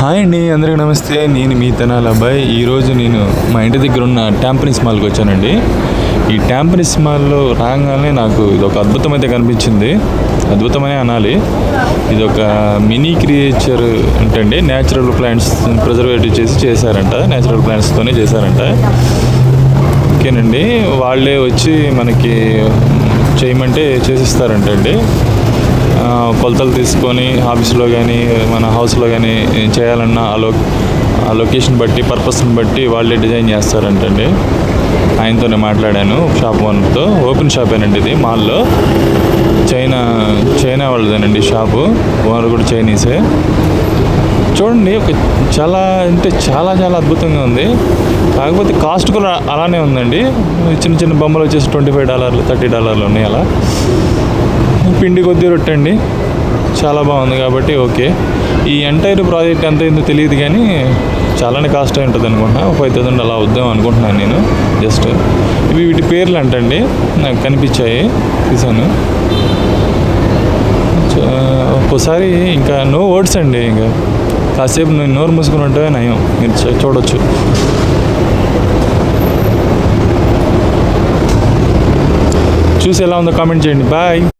Hi అండి, అందరికీ నమస్తే. నేను మీ తెనాలి అబ్బాయి. ఈరోజు నేను మా ఇంటి దగ్గర ఉన్న ట్యాంపనిస్ మాల్కి వచ్చానండి. ఈ ట్యాంపనిస్ మాల్లో రాగానే నాకు ఇది ఒక అద్భుతం అయితే కనిపించింది. అద్భుతమనే అనాలి. ఇది ఒక మినీ క్రియేచర్ అంటే న్యాచురల్ ప్లాంట్స్ ప్రిజర్వేటివ్ చేశారంట. న్యాచురల్ ప్లాంట్స్తోనే చేశారంట. ఓకేనండి, వాళ్ళే వచ్చి మనకి చేయమంటే చేసిస్తారంట అండి. కొలతలు తీసుకొని ఆఫీస్లో కానీ మన హౌస్లో కానీ చేయాలన్నా ఆ లొకేషన్ బట్టి పర్పస్ని బట్టి వాళ్ళే డిజైన్ చేస్తారంటండి. ఆయనతోనే మాట్లాడాను, షాప్ ఓనర్తో. ఓపెన్ షాపేనండి ఇది మాల్లో. China వాళ్ళదేనండి shop. ఓనర్ కూడా చైనీసే. చూడండి, చాలా చాలా అద్భుతంగా ఉంది. కాకపోతే కాస్ట్ కూడా అలానే ఉందండి. చిన్న చిన్న బొమ్మలు వచ్చేసి $25 $30 ఉన్నాయి. అలా పిండి కొద్ది రొట్టె అండి. చాలా బాగుంది కాబట్టి ఓకే. ఈ ఎంటైర్ ప్రాజెక్ట్ ఎంత అయిందో తెలియదు కానీ చాలానే కాస్ట్ అయి ఉంటుంది అనుకుంటున్నా. 5,000 అలా వద్దాం అనుకుంటున్నాను నేను. జస్ట్ వీటి పేర్లు అంటండి నాకు కనిపించాయి, చూసాను. ఒక్కోసారి ఇంకా నో వర్డ్స్ అండి. ఇంకా కాసేపు నేను నోరు మూసుకుని ఉంటే నయం. మీరు చూడొచ్చు. చూసి ఎలా ఉందో కామెంట్ చేయండి. బాయ్.